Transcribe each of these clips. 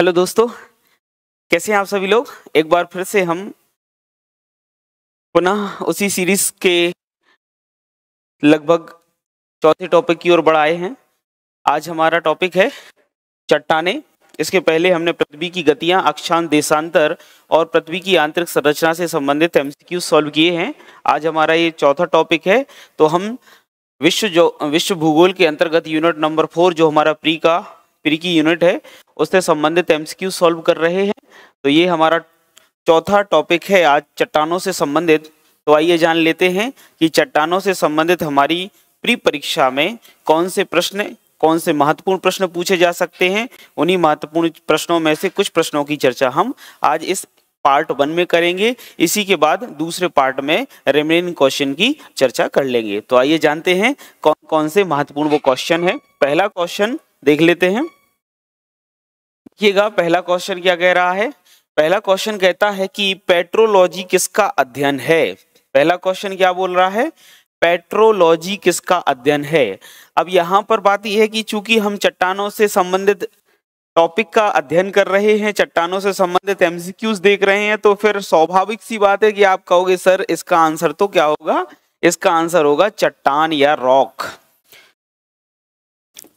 Hello दोस्तों, कैसे हैं आप सभी लोग। एक बार फिर से हम पुनः उसी सीरीज के लगभग चौथे टॉपिक की ओर बढ़ आए हैं। आज हमारा टॉपिक है चट्टानें। इसके पहले हमने पृथ्वी की गतियां, अक्षांश, देशांतर और पृथ्वी की आंतरिक संरचना से संबंधित एमसीक्यू सॉल्व किए हैं। आज हमारा ये चौथा टॉपिक है। तो हम विश्व भूगोल के अंतर्गत यूनिट नंबर 4 जो हमारा प्री की यूनिट है उससे संबंधित एमसीक्यू सॉल्व कर रहे हैं। तो ये हमारा चौथा टॉपिक है आज चट्टानों से संबंधित। तो आइए जान लेते हैं कि चट्टानों से संबंधित हमारी प्री परीक्षा में कौन से महत्वपूर्ण प्रश्न पूछे जा सकते हैं। उन्हीं महत्वपूर्ण प्रश्नों में से कुछ प्रश्नों की चर्चा हम आज इस पार्ट 1 में करेंगे। इसी के बाद दूसरे पार्ट में रिमेनिंग क्वेश्चन की चर्चा कर लेंगे। तो आइए जानते हैं कौन कौन से महत्वपूर्ण वो क्वेश्चन है। पहला क्वेश्चन देख लेते हैं। देखिएगा पहला क्वेश्चन क्या कह रहा है। पहला क्वेश्चन कहता है कि पेट्रोलॉजी किसका अध्ययन है। पहला क्वेश्चन क्या बोल रहा है, पेट्रोलॉजी किसका अध्ययन है। अब यहाँ पर बात यह है कि चूंकि हम चट्टानों से संबंधित टॉपिक का अध्ययन कर रहे हैं, चट्टानों से संबंधित एमसीक्यूज देख रहे हैं, तो फिर स्वाभाविक सी बात है कि आप कहोगे सर इसका आंसर तो क्या होगा, इसका आंसर होगा चट्टान या रॉक।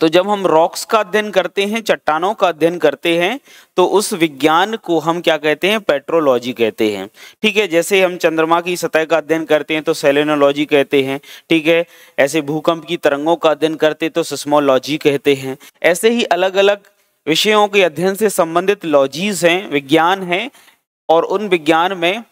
तो जब हम रॉक्स का अध्ययन करते हैं, चट्टानों का अध्ययन करते हैं, तो उस विज्ञान को हम क्या कहते हैं, पेट्रोलॉजी कहते हैं। ठीक है, जैसे हम चंद्रमा की सतह का अध्ययन करते हैं तो सेलेनोलॉजी कहते हैं। ठीक है, ऐसे भूकंप की तरंगों का अध्ययन करते हैं तो सिस्मोलॉजी कहते हैं। ऐसे ही अलग अलग विषयों के अध्ययन से संबंधित लॉजीज हैं, विज्ञान हैं, और उन विज्ञान में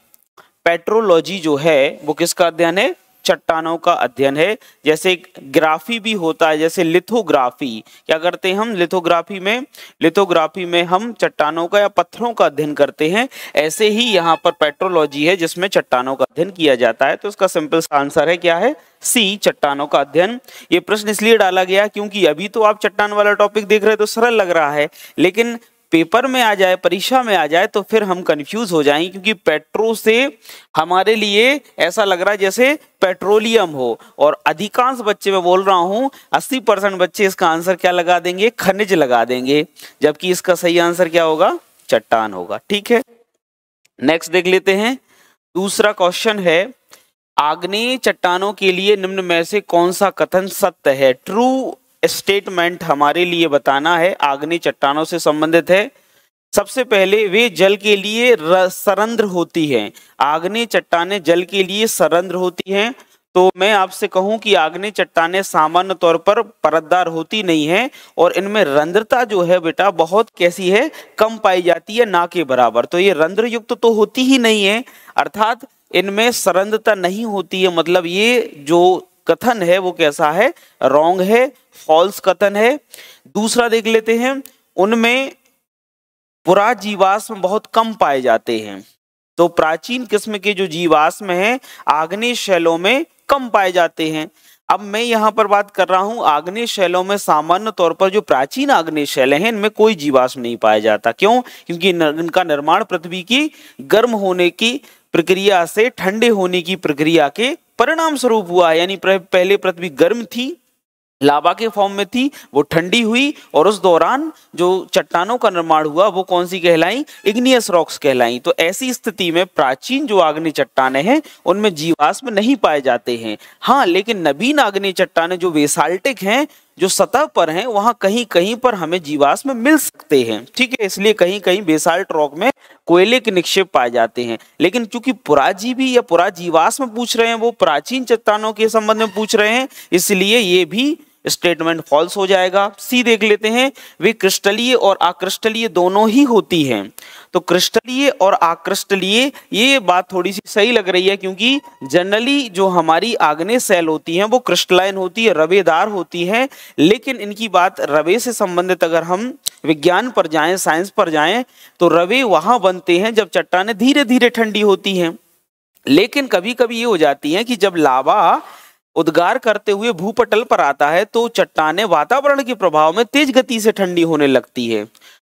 पेट्रोलॉजी जो है वो किसका अध्ययन है, चट्टानों का अध्ययन है। जैसे ग्राफी भी होता है, जैसे लिथोग्राफी, क्या करते हैं हम लिथोग्राफी में हम चट्टानों का या पत्थरों का अध्ययन करते हैं। ऐसे ही यहाँ पर पेट्रोलॉजी है जिसमें चट्टानों का अध्ययन किया जाता है। तो इसका सिंपल सा आंसर है क्या है, सी, चट्टानों का अध्ययन। ये प्रश्न इसलिए डाला गया क्योंकि अभी तो आप चट्टान वाला टॉपिक देख रहे हैं तो सरल लग रहा है, लेकिन पेपर में आ जाए, परीक्षा में आ जाए तो फिर हम कंफ्यूज हो जाएंगे, क्योंकि पेट्रो से हमारे लिए ऐसा लग रहा है जैसे पेट्रोलियम हो, और अधिकांश बच्चे, मैं बोल रहा हूं 80% बच्चे इसका आंसर क्या लगा देंगे, खनिज लगा देंगे, जबकि इसका सही आंसर क्या होगा, चट्टान होगा। ठीक है, नेक्स्ट देख लेते हैं। दूसरा क्वेश्चन है, आग्नेय चट्टानों के लिए निम्न में से कौन सा कथन सत्य है। ट्रू स्टेटमेंट हमारे लिए बताना है, आग्नेय चट्टानों से संबंधित है। सबसे पहले, वे जल के लिए सरंध्र होती हैं। आग्नेय चट्टानें जल के लिए सरंध्र होती हैं। तो मैं आपसे कहूं कि आग्नेय चट्टानें सामान्य तौर पर परतदार होती नहीं है, और इनमें रंध्रता जो है बेटा बहुत कैसी है, कम पाई जाती है, ना के बराबर। तो ये रंध्र युक्त तो होती ही नहीं है, अर्थात इनमें सरंध्रता नहीं होती है। मतलब ये जो कथन है वो कैसा है, रॉन्ग है, फॉल्स कथन है। दूसरा देख लेते हैं, उनमें पुराजीवाश्म बहुत कम पाए जाते हैं। तो प्राचीन किस्म के जो जीवाश्म हैं आग्नेय शैलों में कम पाए जाते हैं। अब मैं यहाँ पर बात कर रहा हूँ आग्नेय शैलों में, सामान्य तौर पर जो प्राचीन आग्नेय शैलें हैं इनमें कोई जीवाश्म नहीं पाया जाता। क्यों? क्योंकि इनका निर्माण पृथ्वी की गर्म होने की प्रक्रिया से ठंडे होने की प्रक्रिया के परिणाम स्वरूप हुआ है। यानी पहले पृथ्वी गर्म थी, लावा के फॉर्म में थी, वो ठंडी हुई, और उस दौरान जो चट्टानों का निर्माण हुआ वो कौन सी कहलाई, इग्नियस रॉक्स कहलाई। तो ऐसी स्थिति में प्राचीन जो आग्नेय चट्टानें हैं उनमें जीवाश्म नहीं पाए जाते हैं। हाँ, लेकिन नवीन आग्नेय चट्टानें जो बेसाल्टिक हैं, जो सतह पर हैं, वहां कहीं कहीं पर हमें जीवाश्म मिल सकते हैं। ठीक है, इसलिए कहीं कहीं बेसाल्ट रॉक में कोयले के निक्षेप पाए जाते हैं। लेकिन चूंकि पुराजीवी या पुराजीवाश्म पूछ रहे हैं, वो प्राचीन चट्टानों के संबंध में पूछ रहे हैं, इसलिए ये भी स्टेटमेंट फॉल्स हो जाएगा। सी देख लेते हैं, वे क्रिस्टलीय और अक्रिस्टलीय दोनों ही होती हैं। तो क्रिस्टलीय और अक्रिस्टलीय, ये बात थोड़ी सी सही लग रही है, क्योंकि जनरली जो हमारी आग्नेय सेल होती हैं वो क्रिस्टलाइन होती है, रवेदार होती हैं। लेकिन इनकी बात रवे से संबंधित अगर हम विज्ञान पर जाएं, साइंस पर जाएं, तो रवे वहां बनते हैं जब चट्टानें धीरे धीरे ठंडी होती हैं। लेकिन कभी कभी ये हो जाती है कि जब लावा उद्गार करते हुए भूपटल पर आता है तो चट्टानें वातावरण के प्रभाव में तेज गति से ठंडी होने लगती है।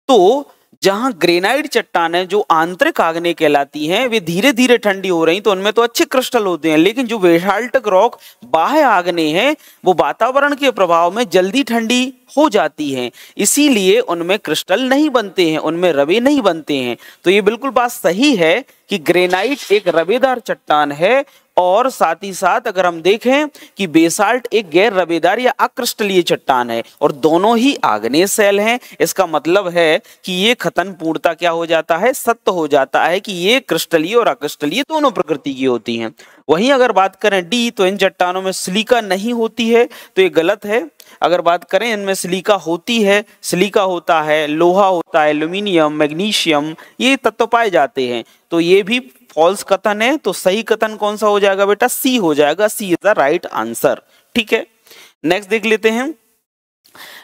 तो जहां ग्रेनाइट चट्टानें जो आंतरिक आग्नेय कहलाती हैं वे धीरे धीरे ठंडी हो रही, तो उनमें तो अच्छे क्रिस्टल होते हैं, लेकिन जो बेसाल्टिक रॉक बाह्य आग्नेय है वो वातावरण के प्रभाव में जल्दी ठंडी हो जाती हैं, इसीलिए उनमें क्रिस्टल नहीं बनते हैं, उनमें रवे नहीं बनते हैं। तो ये बिल्कुल बात सही है कि ग्रेनाइट एक रवेदार चट्टान है, और साथ ही साथ अगर हम देखें कि बेसाल्ट एक गैर रवेदार या अक्रिस्टलीय चट्टान है, और दोनों ही आग्नेय शैल हैं। इसका मतलब है कि ये खतन पूर्णता क्या हो जाता है, सत्य हो जाता है कि ये क्रिस्टलीय और अक्रिस्टलीय दोनों प्रकृति की होती हैं। वहीं अगर बात करें डी, तो इन चट्टानों में सिलिका नहीं होती है, तो ये गलत है। अगर बात करें इनमें सिलिका होती है, सिलिका होता है, लोहा होता है, एल्यूमिनियम, मैग्नीशियम, ये तत्व पाए जाते हैं, तो ये भी फॉल्स कथन है। तो सही कथन कौन सा हो जाएगा बेटा, सी हो जाएगा, C is the right answer. ठीक है, नेक्स्ट देख लेते हैं।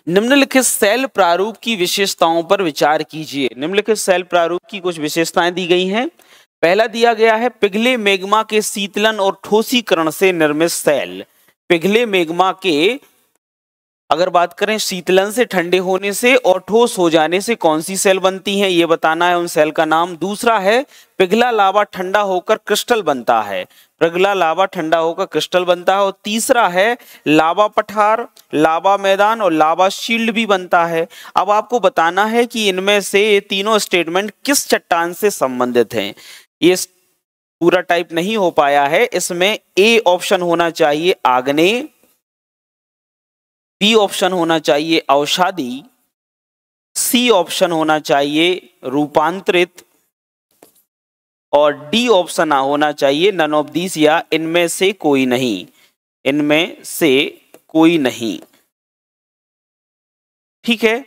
निम्नलिखित सेल प्रारूप की विशेषताओं पर विचार कीजिए। निम्नलिखित सेल प्रारूप की कुछ विशेषताएं दी गई हैं। पहला दिया गया है पिघले मैग्मा के शीतलन और ठोसीकरण से निर्मित सेल। पिघले मैग्मा के अगर बात करें शीतलन से, ठंडे होने से और ठोस हो जाने से कौन सी सेल बनती हैं, ये बताना है उन सेल का नाम। दूसरा है पिघला लावा ठंडा होकर क्रिस्टल बनता है। पिघला लावा ठंडा होकर क्रिस्टल बनता है। और तीसरा है लावा पठार, लावा मैदान और लावा शील्ड भी बनता है। अब आपको बताना है कि इनमें से ये तीनों स्टेटमेंट किस चट्टान से संबंधित हैं। ये पूरा टाइप नहीं हो पाया है, इसमें ए ऑप्शन होना चाहिए आग्नेय, बी ऑप्शन होना चाहिए अवसादी, सी ऑप्शन होना चाहिए रूपांतरित, और डी ऑप्शन होना चाहिए नन ऑफ दिस, या इनमें से कोई नहीं, इनमें से कोई नहीं। ठीक है,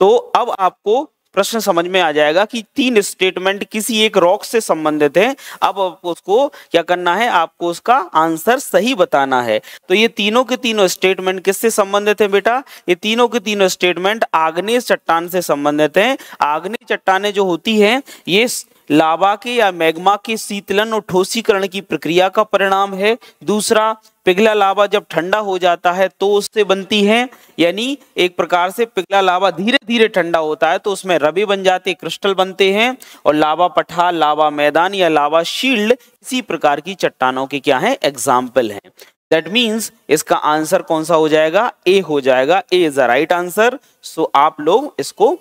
तो अब आपको प्रश्न समझ में आ जाएगा कि तीन स्टेटमेंट किसी एक रॉक से संबंधित हैं। अब आपको उसको क्या करना है, आपको उसका आंसर सही बताना है। तो ये तीनों के तीनों स्टेटमेंट किससे संबंधित हैं बेटा, ये तीनों के तीनों स्टेटमेंट आग्नेय चट्टान से संबंधित हैं। आग्नेय चट्टानें जो होती हैं ये लावा के या मैग्मा के शीतलन और ठोसीकरण की प्रक्रिया का परिणाम है। दूसरा, पिघला लावा जब ठंडा हो जाता है तो उससे बनती है, यानी एक प्रकार से पिघला लावा धीरे धीरे ठंडा होता है तो उसमें रवे बन जाते, क्रिस्टल बनते हैं। और लावा पठार, लावा मैदान या लावा शील्ड इसी प्रकार की चट्टानों के क्या है, एग्जाम्पल हैं। दैट मीन्स इसका आंसर कौन सा हो जाएगा, ए हो जाएगा। ए इज द राइट आंसर। सो आप लोग इसको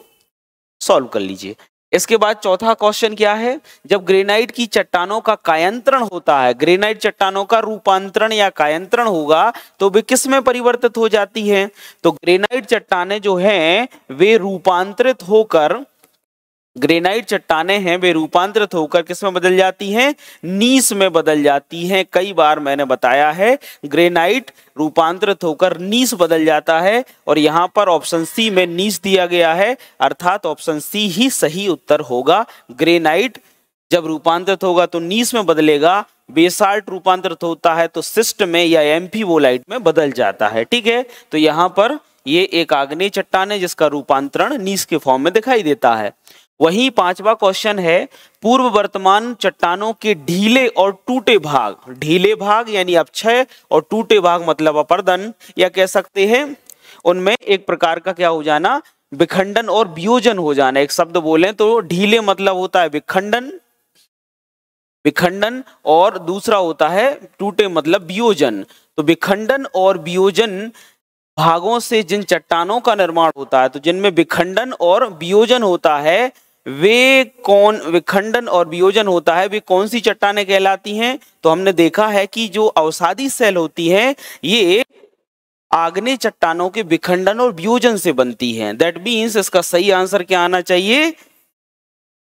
सॉल्व कर लीजिए। इसके बाद चौथा क्वेश्चन क्या है, जब ग्रेनाइट की चट्टानों का कायांतरण होता है, ग्रेनाइट चट्टानों का रूपांतरण या कायांतरण होगा तो वे किस में परिवर्तित हो जाती हैं। तो ग्रेनाइट चट्टानें जो हैं वे रूपांतरित होकर, ग्रेनाइट चट्टानें हैं वे रूपांतरित होकर किस में बदल जाती हैं, नीस में बदल जाती हैं। कई बार मैंने बताया है ग्रेनाइट रूपांतरित होकर नीस बदल जाता है, और यहाँ पर ऑप्शन सी में नीस दिया गया है, अर्थात ऑप्शन सी ही सही उत्तर होगा। ग्रेनाइट जब रूपांतरित होगा तो नीस में बदलेगा, बेसाल्ट रूपांतरित होता है तो सिस्ट में या एम्फीबोलाइट में बदल जाता है। ठीक है, तो यहाँ पर ये एक आग्नेय चट्टान है जिसका रूपांतरण नीस के फॉर्म में दिखाई देता है। वहीं पांचवा क्वेश्चन है, पूर्व वर्तमान चट्टानों के ढीले और टूटे भाग, ढीले भाग यानी अपक्षय और टूटे भाग मतलब अपर्दन, या कह सकते हैं उनमें एक प्रकार का क्या हो जाना, विखंडन और वियोजन हो जाना। एक शब्द बोलें तो ढीले मतलब होता है विखंडन, विखंडन, और दूसरा होता है टूटे मतलब वियोजन। तो विखंडन और वियोजन भागों से जिन चट्टानों का निर्माण होता है, तो जिनमें विखंडन और वियोजन होता है वे कौन, विखंडन और वियोजन होता है वे कौन सी चट्टानें कहलाती हैं। तो हमने देखा है कि जो अवसादी सेल होती है ये आग्नेय चट्टानों के विखंडन और वियोजन से बनती हैं। दैट मीन्स इसका सही आंसर क्या आना चाहिए,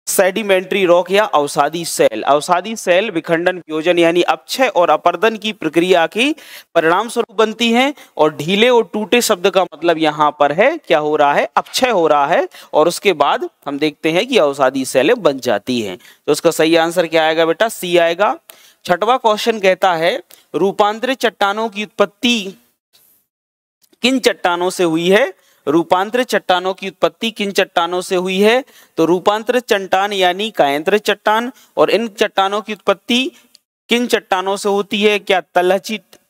सेडिमेंट्री रॉक या अवसादी सेल। अवसादी सेल विखंडन, वियोजन यानी अपक्षय और अपर्दन की प्रक्रिया की परिणाम स्वरूप बनती हैं, और ढीले और टूटे शब्द का मतलब यहाँ पर है क्या हो रहा है, अपक्षय हो रहा है, और उसके बाद हम देखते हैं कि अवसादी सेलें बन जाती हैं। तो उसका सही आंसर क्या आएगा बेटा, सी आएगा। छठवां क्वेश्चन कहता है, रूपांतरित चट्टानों की उत्पत्ति किन चट्टानों से हुई है, रूपांतरित चट्टानों की उत्पत्ति किन चट्टानों से हुई है। तो रूपांतरित चट्टान यानी कायांतरित चट्टान, और इन चट्टानों की उत्पत्ति किन चट्टानों से होती है? क्या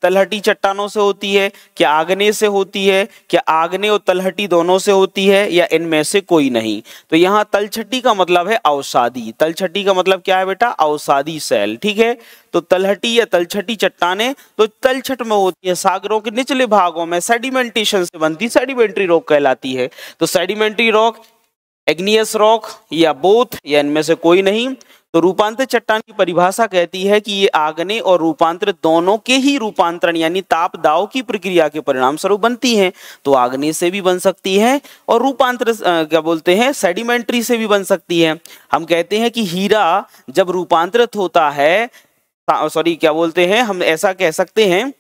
तलहटी चट्टानों से होती है? क्या आग्नेय से होती है? क्या आग्नेय और तलहटी दोनों से होती है, या इनमें से कोई नहीं? तो यहाँ तलछटी का मतलब है अवसादी। तलछटी का मतलब क्या है बेटा? अवसादी सेल। ठीक है, तो तलहटी या तलछटी चट्टानें तो तलछट में होती है, सागरों के निचले भागों में सेडिमेंटेशन से बनती, सेडिमेंट्री रॉक कहलाती है। तो सेडिमेंट्री रॉक, एग्नियस रॉक, या बोथ, या इनमें से कोई नहीं। तो रूपांतरित चट्टान की परिभाषा कहती है कि ये आग्नेय और रूपांतरित दोनों के ही रूपांतरण यानी ताप दाव की प्रक्रिया के परिणाम स्वरूप बनती हैं। तो आग्नेय से भी बन सकती है और रूपांतरित क्या बोलते हैं, सेडिमेंट्री से भी बन सकती है। हम कहते हैं कि हीरा जब रूपांतरित होता है, सॉरी क्या बोलते हैं, हम ऐसा कह सकते हैं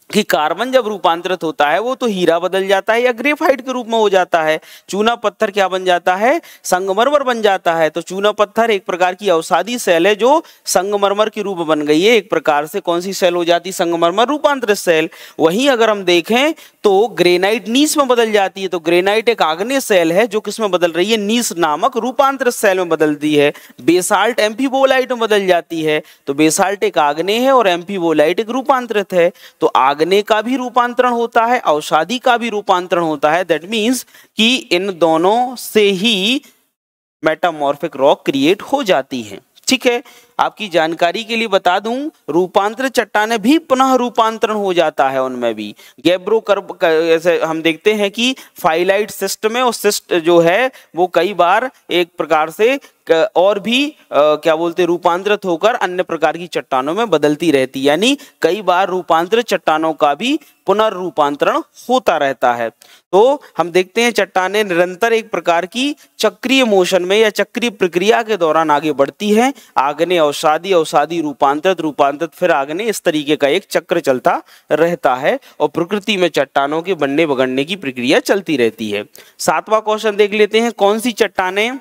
कि कार्बन जब रूपांतरित होता है वो तो हीरा बदल जाता है या ग्रेफाइट के रूप में हो जाता है। चूना पत्थर क्या बन जाता है? संगमरमर बन जाता है। तो चूना पत्थर एक प्रकार की अवसादी सेल है जो संगमरमर के रूप में बन गई है। एक प्रकार से कौन सी सेल हो जाती? संगमरमर रूपांतरित सेल। वहीं अगर हम देखें तो ग्रेनाइट नीस में बदल जाती है। तो ग्रेनाइट एक आग्नेय सेल है जो किसमें बदल रही है? नीस नामक रूपांतरित सेल में बदलती है। बेसाल्ट एम्फीबोलाइट में बदल जाती है। तो बेसाल्ट एक आग्नेय है और एम्फीबोलाइट एक रूपांतरित है। तो आग्नेय का भी रूपांतरण होता है, अवसादी का भी रूपांतरण होता है। दैट मीन्स कि इन दोनों से ही मेटामॉर्फिक रॉक क्रिएट हो जाती है। ठीक है, आपकी जानकारी के लिए बता दूं, रूपांतरित चट्टानें भी पुनः रूपांतरण हो जाता है उनमें भी। गैब्रो कर्व ऐसे हम देखते हैं कि फाइलाइट सिस्ट में, और सिस्ट जो है वो कई बार एक प्रकार से और भी क्या बोलते रूपांतरित होकर अन्य प्रकार की चट्टानों में बदलती रहती, यानी कई बार रूपांतरित चट्टानों का भी पुनर्रूपांतरण होता रहता है। तो हम देखते हैं चट्टानें निरंतर एक प्रकार की चक्रीय मोशन में या चक्रीय प्रक्रिया के दौरान आगे बढ़ती है। आग्नेय, अवसादी, अवसादी रूपांतरित, रूपांतरित फिर आग्नेय, इस तरीके का एक चक्र चलता रहता है और प्रकृति में चट्टानों के बनने बगड़ने की प्रक्रिया चलती रहती है। 7वां क्वेश्चन देख लेते हैं। कौन सी चट्टानें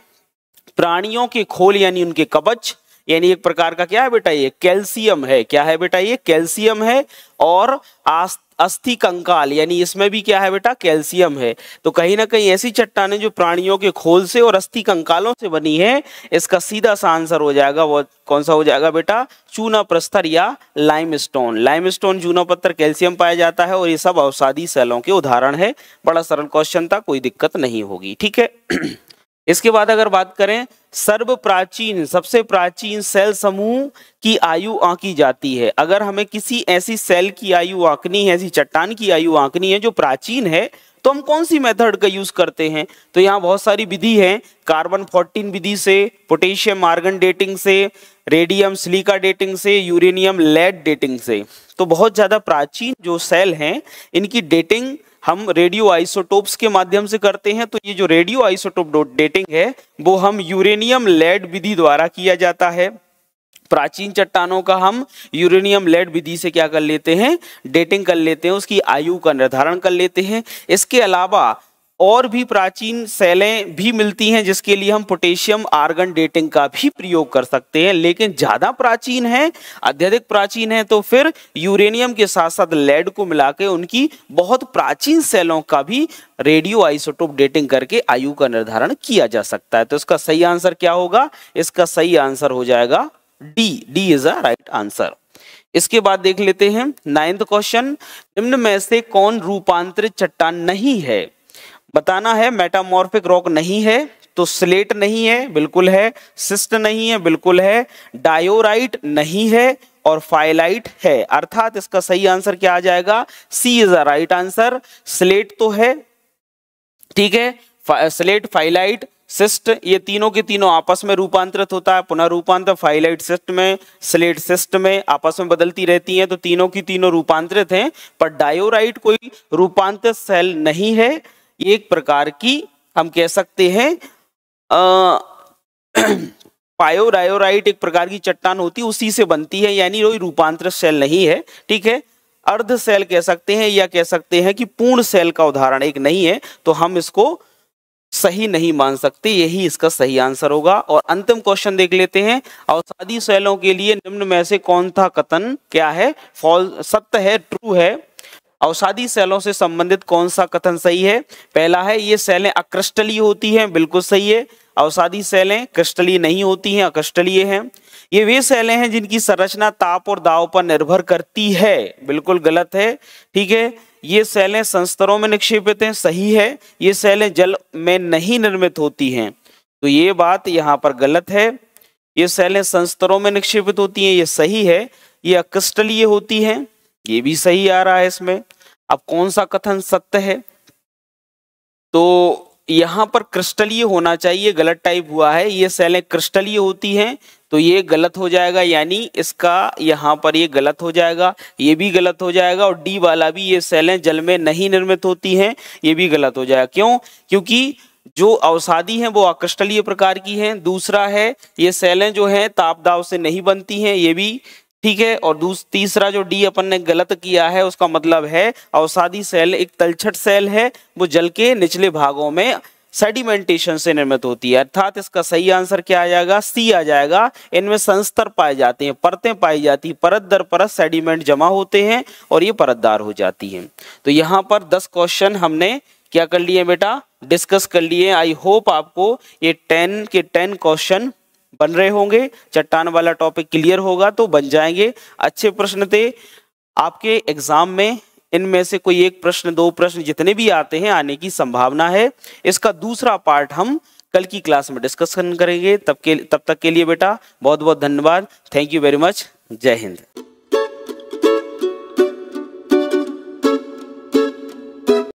प्राणियों के खोल यानी उनके कवच, यानी एक प्रकार का क्या है बेटा? ये कैल्शियम है। क्या है बेटा? ये कैल्शियम है। और अस्थि कंकाल यानी इसमें भी क्या है बेटा? कैल्शियम है। तो कहीं ना कहीं ऐसी चट्टानें जो प्राणियों के खोल से और अस्थि कंकालों से बनी है, इसका सीधा सा आंसर हो जाएगा, वो कौन सा हो जाएगा बेटा? चूना प्रस्तर या लाइमस्टोन। लाइमस्टोन, चूना पत्थर, कैल्शियम पाया जाता है और ये सब अवसादी सेलों के उदाहरण है। बड़ा सरल क्वेश्चन था, कोई दिक्कत नहीं होगी। ठीक है। इसके बाद अगर बात करें, सर्व प्राचीन, सबसे प्राचीन सेल समूह की आयु आंकी जाती है। अगर हमें किसी ऐसी सेल की आयु आंकनी है, ऐसी चट्टान की आयु आंकनी है जो प्राचीन है, तो हम कौन सी मेथड का यूज करते हैं? तो यहाँ बहुत सारी विधि है। कार्बन 14 विधि से, पोटेशियम आर्गन डेटिंग से, रेडियम सिलिका डेटिंग से, यूरेनियम लेड डेटिंग से। तो बहुत ज्यादा प्राचीन जो सेल हैं इनकी डेटिंग हम रेडियो आइसोटोप्स के माध्यम से करते हैं। तो ये जो रेडियो आइसोटोप डेटिंग है वो हम यूरेनियम लेड विधि द्वारा किया जाता है। प्राचीन चट्टानों का हम यूरेनियम लेड विधि से क्या कर लेते हैं? डेटिंग कर लेते हैं, उसकी आयु का निर्धारण कर लेते हैं। इसके अलावा और भी प्राचीन सेलें भी मिलती हैं जिसके लिए हम पोटेशियम आर्गन डेटिंग का भी प्रयोग कर सकते हैं। लेकिन ज्यादा प्राचीन है, अत्यधिक प्राचीन है, तो फिर यूरेनियम के साथ साथ लेड को मिला के उनकी बहुत प्राचीन सेलों का भी रेडियो आइसोटोप डेटिंग करके आयु का निर्धारण किया जा सकता है। तो इसका सही आंसर क्या होगा? इसका सही आंसर हो जाएगा D. D is a right answer. इसके बाद देख लेते हैं 9th क्वेश्चन। निम्न में से कौन रूपांतरित चट्टान नहीं है? बताना है। मेटामॉर्फिक रॉक नहीं है, तो स्लेट नहीं है, बिल्कुल है। सिस्ट नहीं है, बिल्कुल है। डायोराइट नहीं है और फाइलाइट है। अर्थात इसका सही आंसर क्या आ जाएगा? C is a right answer. Slate तो है, ठीक है। स्लेट, फाइलाइट, सिस्ट, ये तीनों के तीनों आपस में रूपांतरित होता है। पुनः रूपांतर फाइलाइट सिस्ट में, स्लेट सिस्ट में आपस में बदलती रहती हैं। तो तीनों की तीनों रूपांतरित हैं, पर डायोराइट कोई रूपांतरित सेल नहीं है। एक प्रकार की हम कह सकते हैं पायोडायोराइट एक प्रकार की चट्टान होती है, उसी से बनती है, यानी कोई रूपांतरित सेल नहीं है। ठीक है, अर्ध सेल कह सकते हैं या कह सकते हैं कि पूर्ण सेल का उदाहरण एक नहीं है, तो हम इसको सही नहीं मान सकते। यही इसका सही आंसर होगा। और अंतिम क्वेश्चन देख लेते हैं। अवसादी सेलों के लिए निम्न में से कौन सा कथन क्या है? फॉल्स, सत्य है, ट्रू है? अवसादी सेलों से संबंधित कौन सा कथन सही है? पहला है ये सेलें अक्रिस्टलीय होती हैं, बिल्कुल सही है। अवसादी सेलें क्रिस्टलीय नहीं होती हैं, अक्रिस्टलीय हैं। ये वे सेलें हैं जिनकी संरचना ताप और दाब पर निर्भर करती है, बिल्कुल गलत है। ठीक है, ये सेलें संस्तरों में निक्षेपित हैं, सही है। ये सेलें जल में नहीं निर्मित होती हैं, तो ये बात यहाँ पर गलत है। ये सेलें संस्तरों में निक्षेपित होती हैं, ये सही है। ये अक्रिस्टलीय होती हैं, ये भी सही आ रहा है इसमें। अब कौन सा कथन सत्य है? तो यहाँ पर क्रिस्टलीय होना चाहिए, गलत टाइप हुआ है। ये सेलें क्रिस्टलीय होती हैं, तो ये गलत हो जाएगा, यानी इसका यहाँ पर ये गलत हो जाएगा, ये भी गलत हो जाएगा। और डी वाला भी, ये सेलें जल में नहीं निर्मित होती हैं, ये भी गलत हो जाएगा। क्यों? क्योंकि जो अवसादी हैं वो अक्रिस्टलीय प्रकार की हैं। दूसरा है ये सेलें जो हैं ताप दाब से नहीं बनती हैं, ये भी ठीक है। और तीसरा जो डी अपन ने गलत किया है, उसका मतलब है अवसादी सेल एक तलछट सेल है, वो जल के निचले भागों में सेडिमेंटेशन से निर्मित होती है। अर्थात इसका सही आंसर क्या आ जाएगा? सी आ जाएगा। इनमें संस्तर पाए जाते हैं, परतें पाई जाती हैं, परत दर परत सेडिमेंट जमा होते हैं और ये परतदार हो जाती हैं। तो यहाँ पर 10 क्वेश्चन हमने क्या कर लिए बेटा? डिस्कस कर लिए। आई होप आपको ये 10 के 10 क्वेश्चन बन रहे होंगे। चट्टान वाला टॉपिक क्लियर होगा तो बन जाएंगे। अच्छे प्रश्न थे आपके एग्जाम में। इनमें से कोई एक प्रश्न, 2 प्रश्न जितने भी आते हैं आने की संभावना है। इसका दूसरा पार्ट हम कल की क्लास में डिस्कशन करेंगे। तब तक के लिए बेटा बहुत बहुत धन्यवाद। Thank you very much. जय हिंद।